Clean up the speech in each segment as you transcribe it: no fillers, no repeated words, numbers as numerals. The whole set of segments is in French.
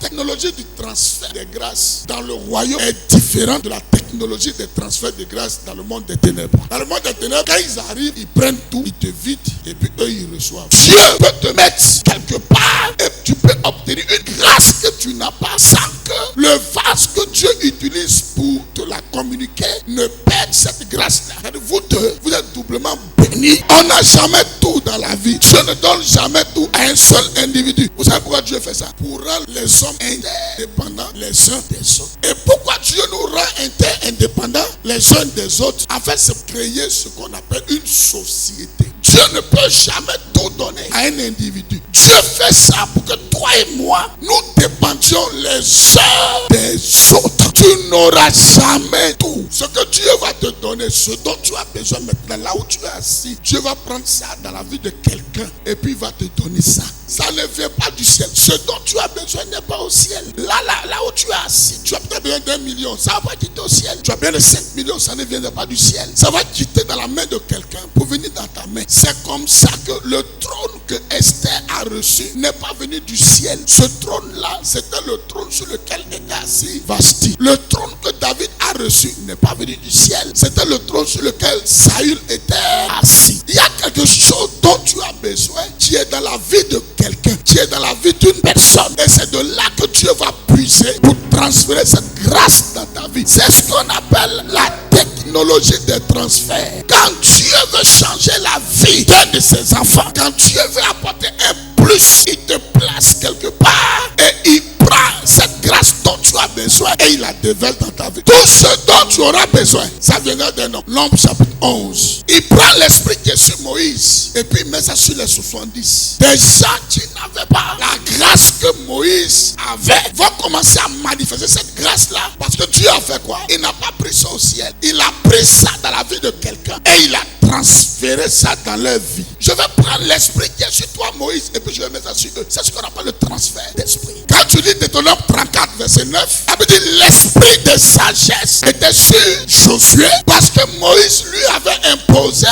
technologie du transfert des grâces dans le royaume est différente de la technologie des transferts de grâces dans le monde des ténèbres. Dans le monde des ténèbres, quand ils arrivent, ils prennent tout, ils te vident et puis eux ils reçoivent. Dieu peut te mettre quelque part et tu peux obtenir une grâce que tu n'as pas sans que le vase que Dieu utilise pour te la communiquer ne perde cette grâce-là. Vous deux, vous êtes doublement bénis. On n'a jamais tout dans la vie. Dieu ne donne jamais tout à un seul individu. Vous savez pourquoi Dieu fait ça? Pour rendre les hommes interdépendants les uns des autres. Et pourquoi Dieu nous rend interdépendants les uns des autres? Afin de créer ce qu'on appelle une société. Dieu ne peut jamais tout donner à un individu. Dieu fait ça pour que toi et moi, nous dépendions les uns des autres. Tu n'auras jamais tout. Ce que Dieu va te donner, ce dont tu as besoin maintenant, là où tu es assis, Dieu va prendre ça dans la vie de quelqu'un et puis il va te donner ça. Ça ne vient pas du ciel. Ce dont tu as besoin n'est pas au ciel. Là où tu es assis, tu as peut-être besoin d'1 million, ça va quitter au ciel. Tu as besoin de 5 millions, ça ne viendra pas du ciel. Ça va quitter dans la main de quelqu'un pour venir dans ta main. C'est comme ça que le trône que Esther a reçu n'est pas venu du ciel. Ce trône-là, c'était le trône sur lequel était assis Vashti. Le trône que David a reçu n'est pas venu du ciel. C'était le trône sur lequel Saül était assis. Il y a quelque chose dont tu as besoin qui est dans la vie de quelqu'un, qui est dans la vie d'une personne. Et c'est de là que Dieu va puiser pour transférer cette grâce dans ta vie. C'est ce qu'on appelle la technologie des transferts. Quand Dieu veut changer la vie d'un de ses enfants, quand Dieu veut apporter un plus, il te place quelque part et il prend cette grâce dont tu as besoin et il la dévèle dans ta vie. Tout ce dont tu auras besoin, ça viendra d'un homme. L'homme chapitre 11. Il prend l'esprit qui est sur Moïse et puis il met ça sur les 70. Des gens qui n'avaient pas la grâce que Moïse avait vont commencer à manifester cette grâce-là parce que Dieu a fait quoi? Il n'a pas pris ça au ciel. Il a pris ça dans la vie de quelqu'un et il a transféré ça dans leur vie. Je vais prendre l'esprit qui est sur toi, Moïse, et puis je vais mettre ça sur eux. C'est ce qu'on appelle le transfert d'esprit. Quand tu lis Deutéronome 34, verset 9, ça veut dire l'esprit de sagesse était sur Josué parce que Moïse lui avait imposé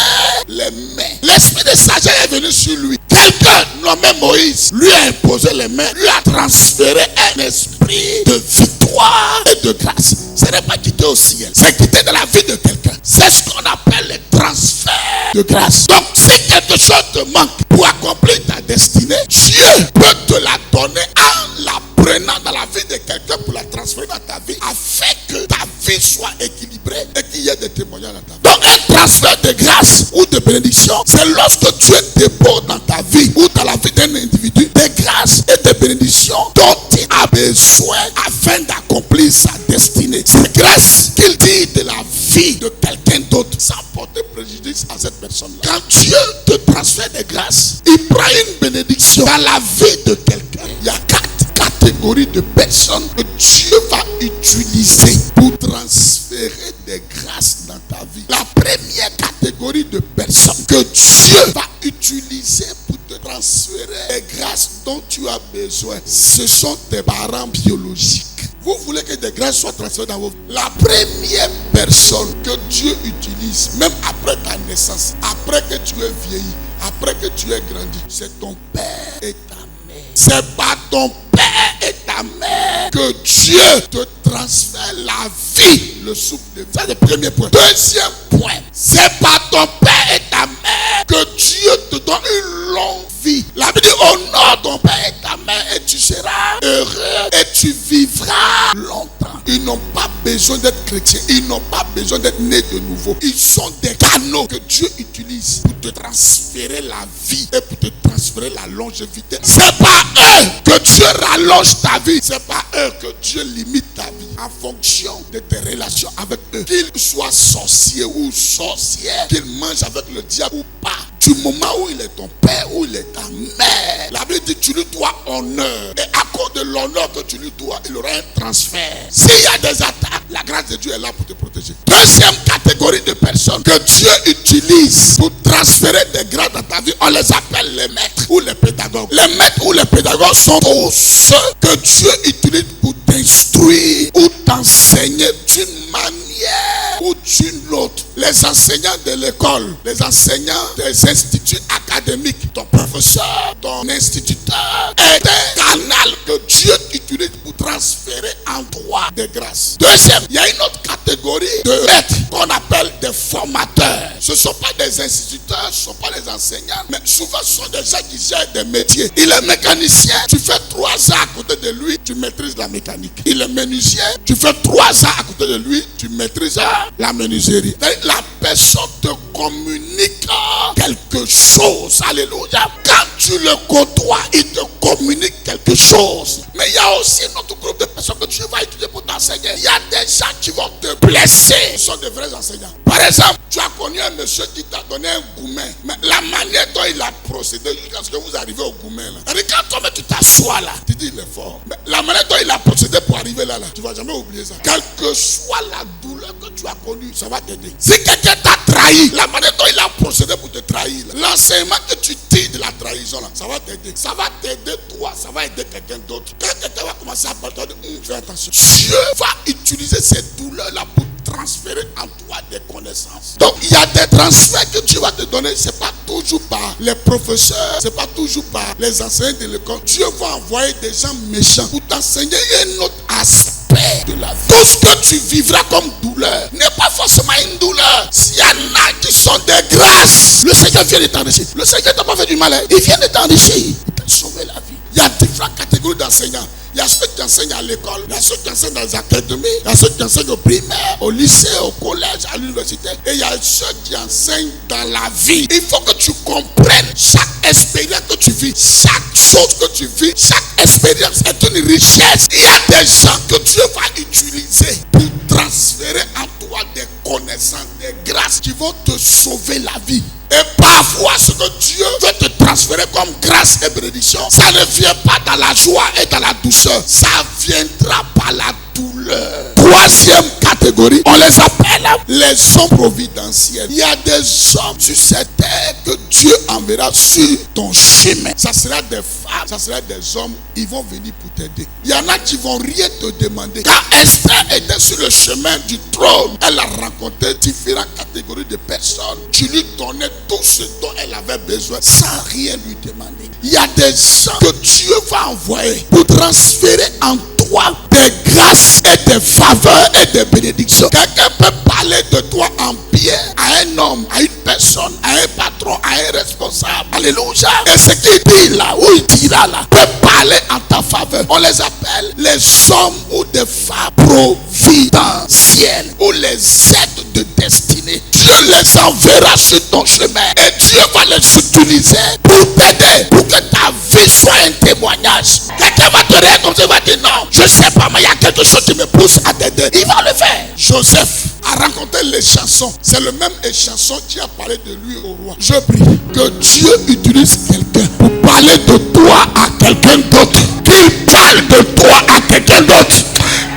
les mains. L'esprit de sagesse est venu sur lui. Quelqu'un nommé Moïse lui a imposé les mains, lui a transféré un esprit de victoire et de grâce. Ce n'est pas quitté au ciel, c'est quitté dans la vie de quelqu'un. C'est ce qu'on appelle le transfert de grâce. Donc si quelque chose te manque pour accomplir ta destinée, Dieu peut te la donner en la prenant dans la vie de quelqu'un pour la transférer dans ta vie afin que ta vie soit équilibrée et qu'il y ait des témoignages dans ta vie. Donc un transfert de grâce ou de bénédiction, c'est lorsque Dieu dépose dans ta vie ou dans la vie d'un individu des grâces et des bénédictions dont il a besoin afin d'accomplir sa destinée. C'est grâce qu'il dit de la vie de quelqu'un d'autre sans porter préjudice à cette personne-là. Quand Dieu te transfère des grâces, il prend une bénédiction dans la vie de quelqu'un. Il y a 4 catégories de personnes que Dieu va utiliser pour transférer des grâces dans ta vie. La première catégorie de personnes que Dieu va utiliser pour te transférer les grâces dont tu as besoin, ce sont tes parents biologiques. Vous voulez que des grâces soient transférées dans vos vies. La première personne que Dieu utilise, même après ta naissance, après que tu aies vieilli, après que tu aies grandi, c'est ton père et ta mère. C'est pas ton père et ta mère que Dieu te transfère la vie, le souffle de vie. C'est le premier point. Deuxième point, c'est pas ton père et ta mère que Dieu te donne une longue vie. La Bible dit honore ton père et ta mère et tu seras heureux et tu vivras longtemps. Ils n'ont pas besoin d'être chrétiens. Ils n'ont pas besoin d'être nés de nouveau. Ils sont des canaux que Dieu utilise pour te transférer la vie et pour te transférer la longévité. C'est pas eux que Dieu rallonge ta vie. C'est pas eux que Dieu limite ta vie en fonction de tes relations avec eux. Qu'ils soient sorciers ou sorcières, qu'ils mangent avec le diable ou pas. Du moment où il est ton père, où il est ta mère, la Bible dit que tu lui dois honneur. Et à cause de l'honneur que tu lui dois, il aura un transfert. S'il y a des attaques, la grâce de Dieu est là pour te protéger. Deuxième catégorie de personnes que Dieu utilise pour transférer des grâces dans ta vie, on les appelle les maîtres ou les pédagogues. Les maîtres ou les pédagogues sont tous ceux que Dieu utilise pour t'instruire ou t'enseigner d'une manière ou d'une autre. Les enseignants de l'école, les enseignants des instituts académiques, ton professeur, ton instituteur est un canal que Dieu utilise pour transférer en toi des grâces. Deuxième, il y a une autre catégorie de maîtres qu'on appelle des formateurs. Ce ne sont pas des instituteurs, ce ne sont pas des enseignants, mais souvent ce sont des gens qui gèrent des métiers. Il est mécanicien, tu fais 3 ans à côté de lui, tu maîtrises la mécanique. Il est menuisier, tu fais 3 ans à côté de lui, tu maîtrises la menuiserie. La personne te communique quelque chose. Alléluia. Quand tu le côtoies, il te communique quelque chose. Mais il y a aussi notre groupe de personnes que tu vas étudier pour t'enseigner. Il y a des gens qui vont te blesser. Ce sont de vrais enseignants. Par exemple, tu as connu un monsieur qui t'a donné un gourmet. Mais la manière dont il a procédé jusqu'à ce que vous arrivez au gourmet là. Regarde toi, mais tu t'assois là. Tu dis il est fort. Mais la manière dont il a procédé pour arriver là, tu ne vas jamais oublier ça. Quelle que soit la douleur que tu as connue, ça va t'aider. Si quelqu'un t'a trahi, la manière dont il a procédé pour te trahir, l'enseignement que tu tires de la trahison là, ça va t'aider. Ça va t'aider toi, ça va aider quelqu'un d'autre. Quand quelqu'un va commencer à parler, fais attention. Dieu va utiliser cette douleur là pour transférer en toi des connaissances. Donc il y a des transferts que Dieu va te donner. C'est pas toujours par les professeurs, c'est pas toujours par les enseignants de l'école. Dieu va envoyer des gens méchants pour t'enseigner un autre aspect de la vie. Tout ce que tu vivras comme douleur n'est pas forcément une douleur. S'il y en a qui sont des grâces, le Seigneur vient de t'enrichir. Le Seigneur t'a pas fait du mal, il vient de t'enrichir. Il t'a sauvé la vie. Il y a différentes catégories d'enseignants. Il y a ceux qui enseignent à l'école, il y a ceux qui enseignent dans les académies, il y a ceux qui enseignent au primaire, au lycée, au collège, à l'université. Et il y a ceux qui enseignent dans la vie. Il faut que tu comprennes chaque expérience que tu vis, chaque chose que tu vis, chaque expérience est une richesse. Il y a des gens que Dieu va utiliser pour transférer en toi des connaissances, des grâces qui vont te sauver la vie. Et parfois, ce que Dieu veut te transférer comme grâce et bénédiction, ça ne vient pas dans la joie et dans la douceur. Ça viendra par la douleur. Troisième catégorie, on les appelle les hommes providentiels. Il y a des hommes sur cette terre que Dieu enverra sur ton chemin. Ça sera des femmes, ça sera des hommes, ils vont venir pour t'aider. Il y en a qui vont rien te demander. Quand Esther était sur le chemin du trône, elle a rencontré différentes catégories de personnes. Tu lui donnais tout ce dont elle avait besoin sans rien lui demander. Il y a des gens que Dieu va envoyer pour transférer en toi des grâces et des faveurs et des bénédictions. Quelqu'un peut parler de toi en bien à un homme, à une personne, à un patron, à un responsable. Alléluia. Et ce qu'il dit là, ou il dira là, peut parler en ta faveur. On les appelle les hommes ou des femmes providentielles ou les aides de destinée. Dieu les enverra sur ton chemin et Dieu va les utiliser pour t'aider, pour que ta vie soit un témoignage. Quelqu'un va te regarder comme ça, il va dire non, je sais pas, mais il y a quelque chose qui me pousse à t'aider. Il va le faire. Joseph a rencontré les chansons. C'est le même chanson qui a parlé de lui au roi. Je prie que Dieu utilise quelqu'un pour parler de toi à quelqu'un d'autre. Qu'il parle de toi à quelqu'un d'autre.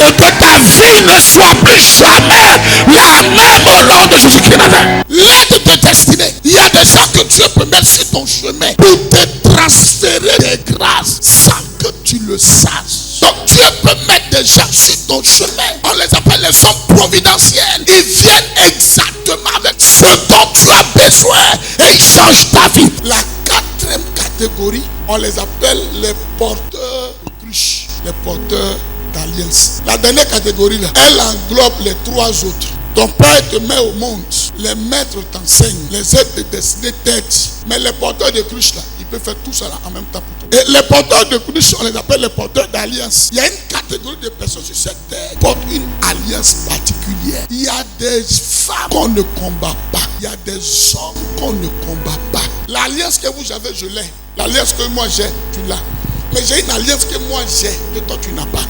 Et que ta vie ne soit plus jamais la même au nom de Jésus-Christ. L'aide de destinée. Il y a des gens que Dieu peut mettre sur ton chemin pour te transférer des grâces sans que tu le saches. Donc Dieu peut mettre des gens sur ton chemin. On les appelle les hommes providentiels. Ils viennent exactement avec ce dont tu as besoin et ils changent ta vie. La quatrième catégorie, on les appelle les porteurs de cruches, les porteurs d'alliance. La dernière catégorie là, elle englobe les 3 autres. Ton père te met au monde, les maîtres t'enseignent, les aides de destinée t'aident. Mais les porteurs de cruches là, ils peuvent faire tout ça là en même temps pour toi. Et les porteurs de cruches, on les appelle les porteurs d'alliance. Il y a une catégorie de personnes sur cette terre qui portent une alliance particulière. Il y a des femmes qu'on ne combat pas. Il y a des hommes qu'on ne combat pas. L'alliance que vous avez, je l'ai. L'alliance que moi j'ai, tu l'as. Mais j'ai une alliance que moi j'ai, que toi tu n'as pas.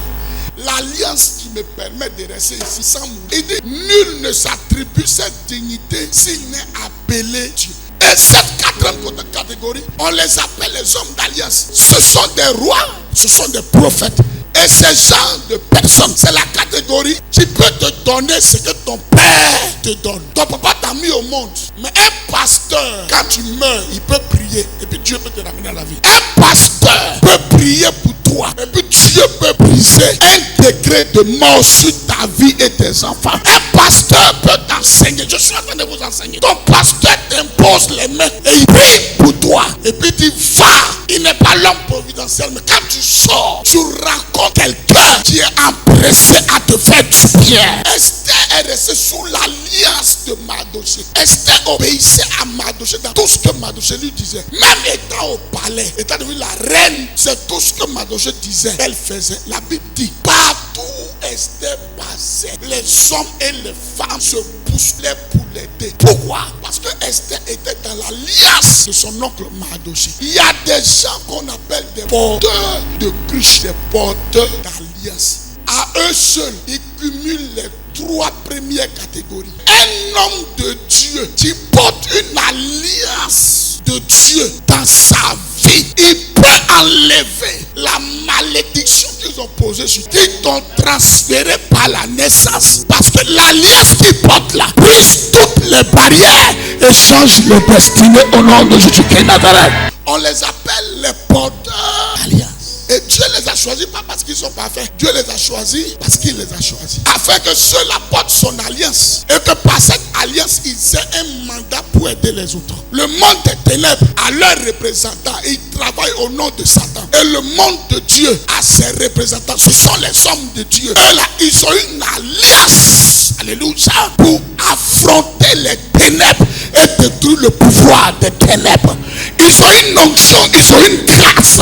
L'alliance qui me permet de rester ici sans mourir. Il dit, nul ne s'attribue cette dignité s'il n'est appelé Dieu. Et cette quatrième catégorie, on les appelle les hommes d'alliance. Ce sont des rois, ce sont des prophètes. Et ces gens de personnes, c'est la catégorie qui peut te donner ce que ton père te donne. Ton papa t'a mis au monde. Mais un pasteur, quand tu meurs, il peut prier. Et puis Dieu peut te ramener à la vie. Un pasteur peut prier pour toi. Et puis Dieu peut briser un décret de mort sur ta vie et tes enfants. Un pasteur peut t'enseigner. Je suis en train de vous enseigner. Ton pasteur t'impose les mains et il prie pour toi. Et puis il dit, va. Il n'est pas l'homme providentiel. Mais quand tu sors, tu rencontres quelqu'un qui qui est empressé à te faire du bien. Esther est restée sous l'alliance de Mardochée. Esther obéissait à Mardochée dans tout ce que Mardochée lui disait. Même étant au palais, étant devenue la reine, c'est tout ce que Mardochée disait, elle faisait. La Bible dit, partout Esther passait, les hommes et les femmes se bousculaient pour l'aider. Pourquoi? Parce que Esther était dans l'alliance de son oncle Mardochée. Il y a des gens qu'on appelle des porteurs de cruches, des porteurs d'alliance. À eux seuls, ils cumulent les 3 premières catégories. Un homme de Dieu qui porte une alliance de Dieu dans sa vie, il peut enlever la malédiction qu'ils ont posée sur lui, qu'ils t'ont transféré par la naissance. Parce que l'alliance qu'il porte là brise toutes les barrières et change le destiné au nom de Jésus-Christ Nazareth. On les appelle les porteurs d'alliance. Et Dieu les a choisis pas parce qu'ils sont parfaits. Dieu les a choisis parce qu'il les a choisis. Afin que ceux-là portent son alliance. Et que par cette alliance, ils aient un mandat pour aider les autres. Le monde des ténèbres a leurs représentants. Ils travaillent au nom de Satan. Et le monde de Dieu a ses représentants. Ce sont les hommes de Dieu. Eux là, ils ont une alliance. Alléluia. Pour affronter les ténèbres et détruire le pouvoir des ténèbres. Ils ont une onction, ils ont une grâce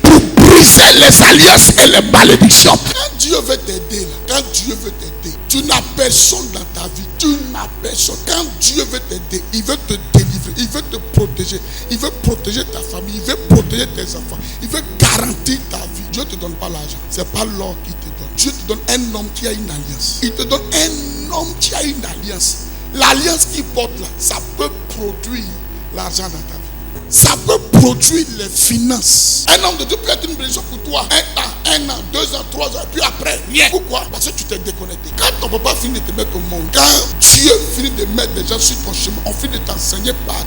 pour briser les alliances et les malédictions. Quand Dieu veut t'aider, quand Dieu veut t'aider, tu n'as personne dans ta vie. Tu n'as personne. Quand Dieu veut t'aider, il veut te délivrer, il veut te protéger. Il veut protéger ta famille, il veut protéger tes enfants. Il veut garantir ta vie. Dieu ne te donne pas l'argent. Ce n'est pas l'or qui te donne. Dieu te donne un homme qui a une alliance. Il te donne un homme qui a une alliance. L'alliance qu'il porte là, ça peut produire l'argent dans ta vie. Ça peut produire les finances. Un homme de Dieu peut être une bénédiction pour toi. 1 an, 2 ans, 3 ans, puis après, rien. Pourquoi? Parce que tu t'es déconnecté. Quand ton papa finit de te mettre au monde, quand Dieu finit de mettre des gens sur ton chemin, on finit de t'enseigner partout.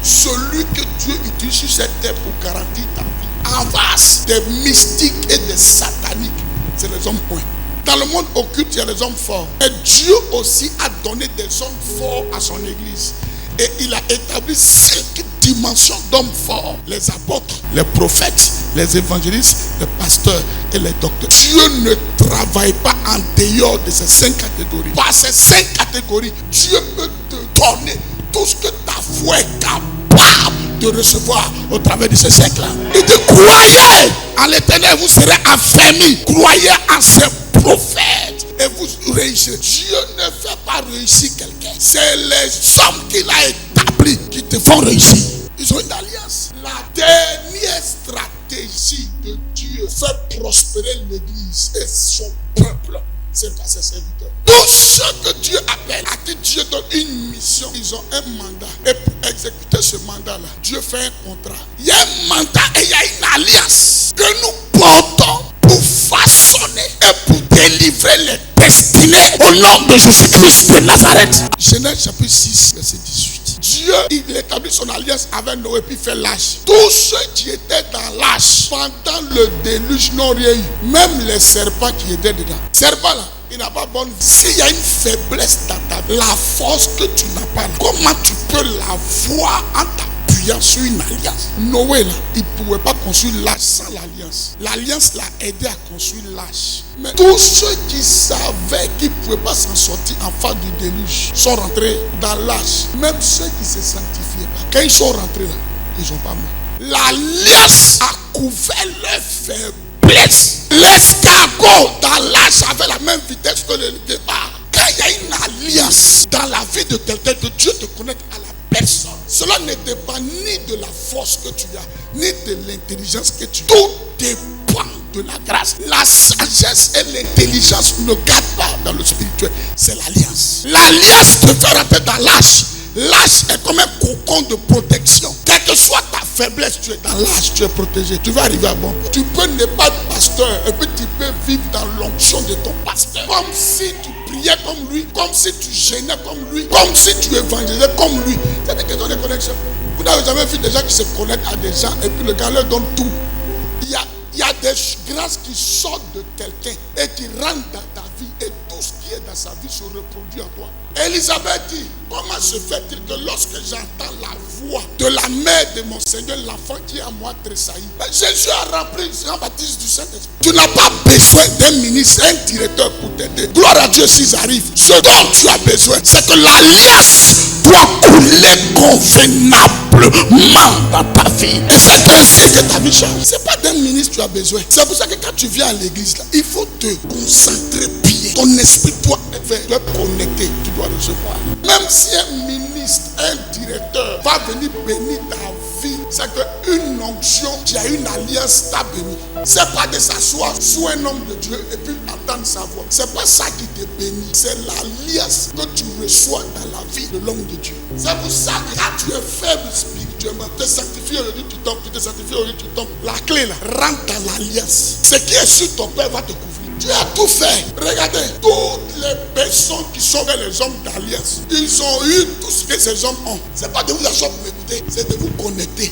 Celui que Dieu utilise sur cette terre pour garantir ta vie, en face des mystiques et des sataniques, c'est les hommes points. Dans le monde occulte, il y a les hommes forts. Et Dieu aussi a donné des hommes forts à son église. Et il a établi 5 dimensions d'hommes forts. Les apôtres, les prophètes, les évangélistes, les pasteurs et les docteurs. Dieu ne travaille pas en dehors de ces 5 catégories. Par ces 5 catégories, Dieu peut te donner tout ce que ta foi est capable de recevoir au travers de ces 5-là. Il dit, croyez en l'Éternel, vous serez affermis. Croyez en ses prophètes et vous réussirez. Dieu ne fait pas réussir quelqu'un. C'est les hommes qu'il a établis qui te font réussir. Ils ont une alliance. La dernière stratégie de Dieu fait prospérer l'église et son peuple. C'est à ses serviteurs. Tous ceux que Dieu appelle, à qui Dieu donne une mission, ils ont un mandat. Et pour exécuter ce mandat-là, Dieu fait un contrat. Il y a un mandat et il y a une alliance que nous portons pour façonner et pour délivrer les destinées au nom de Jésus-Christ de Nazareth. Genèse chapitre 6, verset 18. Dieu, il établit son alliance avec Noé puis fait l'âge. Tous ceux qui étaient dans l'âge pendant le déluge n'ont rien eu. Même les serpents qui étaient dedans. Serpent là, il n'a pas bonne vie. S'il y a une faiblesse dans ta vie, la force que tu n'as pas là, comment tu peux la voir en t'appuyant sur une alliance? Noé là, il ne pouvait pas construire l'âge sans l'alliance. L'alliance l'a aidé à construire l'âge. Mais tous ceux qui savaient qu'ils ne pouvaient pas s'en sortir en face du déluge sont rentrés dans l'âge. Même ceux qui ne se sanctifiaient pas. Quand ils sont rentrés là, ils n'ont pas mort. L'alliance a couvert leur faiblesse. L'escargot dans l'âge avait la même vitesse que le départ. Quand il y a une alliance dans la vie de quelqu'un, que Dieu te connecte à la personne, cela ne dépend ni de la force que tu as, ni de l'intelligence que tu as. Tout dépend de la grâce. La sagesse et l'intelligence ne gardent pas dans le spirituel. C'est l'alliance. L'alliance te fait rentrer dans l'âge. L'âge est comme un cocon de protection. Quelle que soit ta faiblesse, tu es dans l'âge, tu es protégé. Tu vas arriver à bon point. Tu peux ne pas être pasteur et puis tu peux vivre dans l'onction de ton pasteur. Comme si tu priais comme lui, comme si tu gênais comme lui, comme si tu évangélisais comme lui. C'est des questions de connexion. Vous n'avez jamais vu des gens qui se connectent à des gens et puis le gars leur donne tout. Il y a des grâces qui sortent de quelqu'un et qui rentrent dans ta vie et tout ce qui est dans sa vie se reproduit en toi. Élisabeth dit, comment se fait-il que lorsque j'entends la voix de la mère de mon Seigneur, l'enfant qui est à moi tressaillit? Jésus a rempli Jean-Baptiste du Saint-Esprit. Tu n'as pas besoin d'un ministre ministre, un directeur pour t'aider. Gloire à Dieu s'ils arrivent. Ce dont tu as besoin, c'est que l'alliance doit couler convenablement dans ta vie. Et c'est ainsi que ta vie change. C'est pas d'un ministre que tu as besoin. C'est pour ça que quand tu viens à l'église, là, il faut te concentrer bien. Ton esprit doit être connecté. Tu dois recevoir. Même si un ministre, un directeur va venir bénir ta vie, c'est qu'une onction, tu as une alliance, t'a béni. C'est pas de s'asseoir sous un homme de Dieu et puis attendre sa voix. C'est pas ça qui te bénit. C'est l'alliance que tu reçois dans la vie de l'homme de Dieu. C'est pour ça que quand tu es faible spirituellement, te sanctifier aujourd'hui tu tombes, tu te sanctifies aujourd'hui tu tombes. La clé là, rentre dans l'alliance. Ce qui est sur ton père va te couvrir. Tu as tout fait. Regardez, toutes les personnes qui sont les hommes d'alliance, ils ont eu tout ce que ces hommes ont. C'est pas de vous asseoir pour m'écouter, c'est de vous connecter.